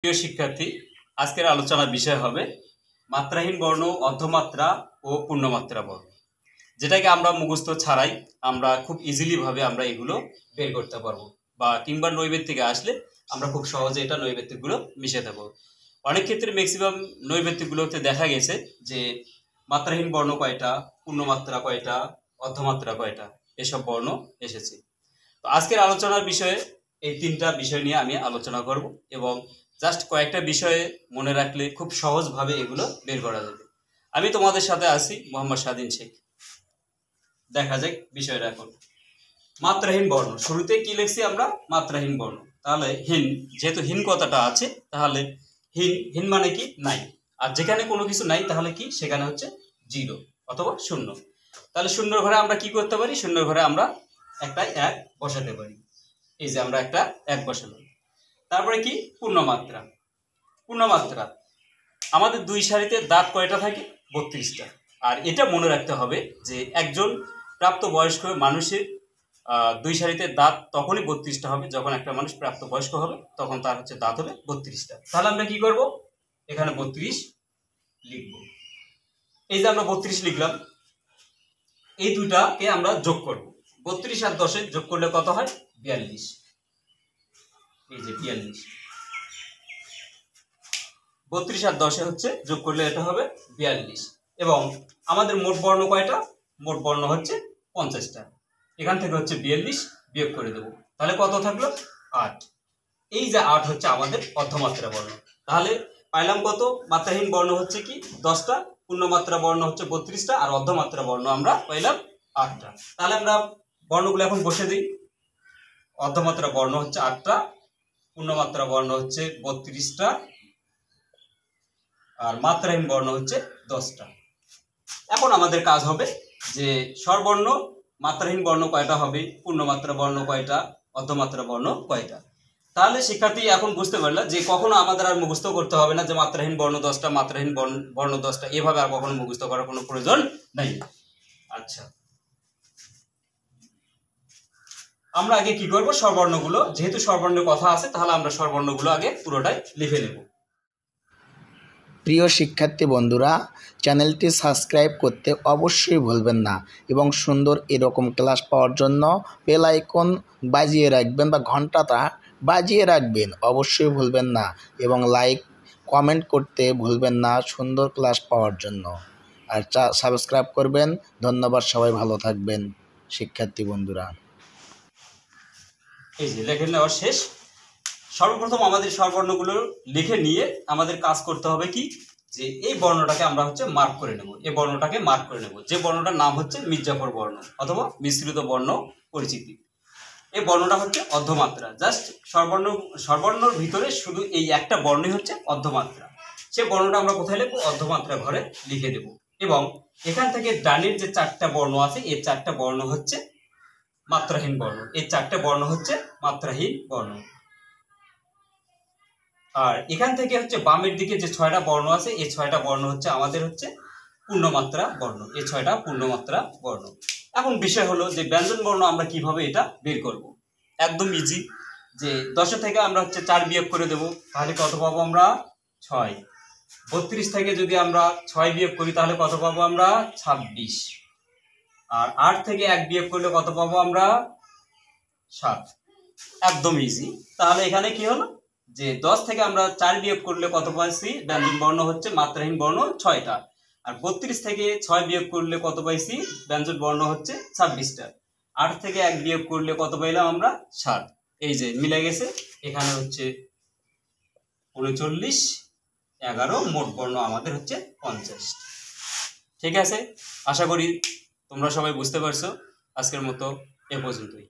প্রিয় শিক্ষার্থী, আজকের আলোচনার বিষয় হবে মাত্রাহীন বর্ণ, অর্ধমাত্রা ও পূর্ণমাত্রা বর্ণ, যেটাকে আমরা মুখস্থ ছাড়াই আমরা খুব ইজিলি ভাবে আমরা এগুলো বের করতে পারবো, বা কিংবা নৈবেত্তিকে আসলে আমরা খুব সহজে এটা নৈবেত্তিকগুলো মিশাতে পারবো। অনেক ক্ষেত্রে ম্যাক্সিমাম নৈবেত্তিকগুলোতে দেখা গেছে যে মাত্রাহীন বর্ণ কয়টা, পূর্ণমাত্রা কয়টা, অর্ধমাত্রা কয়টা, এসব বর্ণ এসেছে। তো আজকের আলোচনার বিষয়ে এই তিনটা বিষয় নিয়ে আমি আলোচনা করব, এবং জাস্ট কয়েকটা বিষয়ে মনে রাখলে খুব সহজভাবে এগুলো বের করা যাবে। আমি তোমাদের সাথে আছি মোহাম্মদ স্বাধীন শেখ। দেখা যাক বিষয়টা এখন। মাত্রাহীন বর্ণ, শুরুতে কি লিখছি আমরা? মাত্রাহীন বর্ণ। তাহলে হীন, যেহেতু হীন কথাটা আছে, তাহলে হীন, হীন মানে কি? নাই। আর যেখানে কোনো কিছু নাই তাহলে কি? সেখানে হচ্ছে জিরো অথবা শূন্য। তাহলে শূন্যর ঘরে আমরা কি করতে পারি? শূন্যর ঘরে আমরা একটা এক বসাতে পারি। এই যে আমরা একটা এক বসালাম। তারপরে কি? পূর্ণমাত্রা। পূর্ণমাত্রা আমাদের দুই সারিতে দাঁত কয়টা থাকে? 32টা। আর এটা মনে রাখতে হবে যে একজন প্রাপ্তবয়স্ক মানুষের দুই সারিতে দাঁত তখনই 32টা হবে যখন একটা মানুষ প্রাপ্তবয়স্ক হবে, তখন তার হচ্ছে দাঁত হবে 32টা। তাহলে আমরা কি করব? এখানে 32 লিখব। এই যে আমরা 32 লিখলাম, এই দুইটাকে আমরা যোগ করব। 32 আর 10 যোগ করলে কত হয়? 42। এই যে 42, 32 আর 10 হচ্ছে যোগ করলে এটা হবে 42। এবং আমাদের মোট বর্ণ কয়টা? মোট বর্ণ হচ্ছে 50টা। এখান থেকে হচ্ছে 42 বিয়োগ করে দেব, তাহলে কত থাকলো? 8। এই যে 8 হচ্ছে আমাদের অর্ধমাত্রা বর্ণ। তাহলে পাইলাম কত? মাত্রাহীন বর্ণ হচ্ছে কি? 10টা, পূর্ণমাত্রা বর্ণ হচ্ছে 32টা, আর অর্ধমাত্রা বর্ণ আমরা পাইলাম 8টা। তাহলে আমরা বর্ণগুলো এখন বসে দিই। অর্ধমাত্রা বর্ণ হচ্ছে 8টা, পূর্ণমাত্রা বর্ণ হচ্ছে 32টা, আর মাত্রাহীন বর্ণ হচ্ছে 10টা। এখন আমাদের কাজ হবে যে স্বরবর্ণ, মাত্রাহীন বর্ণ কয়টা হবে, পূর্ণমাত্রা বর্ণ কয়টা, অর্ধমাত্রা বর্ণ কয়টা। তাহলে শিক্ষার্থী এখন বুঝতে পারলা যে কখনো আমাদের আর মুখস্থ করতে হবে না যে মাত্রাহীন বর্ণ 10টা, মাত্রাহীন বর্ণ 10টা, এভাবে আর কখনো মুখস্থ করার কোনো প্রয়োজন নেই। আচ্ছা, আমরা আগে কি করব? স্বরবর্ণগুলো, যেহেতু স্বরবর্ণের কথা আছে, তাহলে আমরা স্বরবর্ণগুলো আগে পুরোটাই লিখে নেব। প্রিয় শিক্ষার্থী বন্ধুরা, চ্যানেলটি সাবস্ক্রাইব করতে অবশ্যই ভুলবেন না, এবং সুন্দর এরকম ক্লাস পাওয়ার জন্য বেল আইকন বাজিয়ে রাখবেন বা ঘন্টাটা বাজিয়ে রাখবেন, অবশ্যই ভুলবেন না। এবং লাইক কমেন্ট করতে ভুলবেন না সুন্দর ক্লাস পাওয়ার জন্য। আর সাবস্ক্রাইব করবেন। ধন্যবাদ, সবাই ভালো থাকবেন শিক্ষার্থী বন্ধুরা। এই যে লেখে নেওয়া শেষ। সর্বপ্রথম আমাদের স্বরবর্ণগুলো লিখে নিয়ে আমাদের কাজ করতে হবে কি? যে এই বর্ণটাকে আমরা হচ্ছে মার্ক করে নেব। এই বর্ণটাকে মার্ক করে নেব, যে বর্ণটার নাম হচ্ছে মির্জাফর বর্ণ অথবা মিশ্রিত বর্ণ পরিচিতি। এই বর্ণটা হচ্ছে অর্ধমাত্রা। জাস্ট স্বরবর্ণর ভিতরে শুধু এই একটা বর্ণই হচ্ছে অর্ধমাত্রা। সে বর্ণটা আমরা কোথায় লিখবো? অর্ধমাত্রা ঘরে লিখে দেব। এবং এখান থেকে ডানের যে 4টা বর্ণ আছে, এই 4টা বর্ণ হচ্ছে মাত্রাহীন বর্ণ। এই 4টা বর্ণ হচ্ছে মাত্রাহীন বর্ণ। আর এখান থেকে হচ্ছে বামের দিকে যে 6টা বর্ণ আছে, এই 6টা বর্ণ হচ্ছে আমাদের হচ্ছে পূর্ণমাত্রা বর্ণ। এই 6টা পূর্ণমাত্রা বর্ণ। এখন বিষয় হলো যে ব্যঞ্জন বর্ণ আমরা কিভাবে এটা বের করব। একদম ইজি। যে 10 থেকে আমরা হচ্ছে 4 বিয়োগ করে দেব, তাহলে কত পাবো আমরা? 6। 32 থেকে যদি আমরা 6 বিয়োগ করি তাহলে কত পাবো আমরা? 26। আর 8 থেকে 1 বিয়োগ করলে কত পাবো আমরা? 7। একদম ইজি। তাহলে এখানে কি হলো যে 10 থেকে আমরা 4 বিয়োগ করলে কত পাইছি? ব্যঞ্জন বর্ণ হচ্ছে মাত্রাহীন বর্ণ 6টা। আর 32 থেকে 6 বিয়োগ করলে কত পাইছি? ব্যঞ্জন বর্ণ হচ্ছে 26টা। 8 থেকে 1 বিয়োগ করলে কত পাইলাম আমরা? 7। এই যে মিলে গেছে। এখানে হচ্ছে 39, 11, মোট বর্ণ আমাদের হচ্ছে 50। ঠিক আছে, আশা করি তোমরা সবাই বুঝতে পারছো। আজকের মতো এ পর্যন্তই।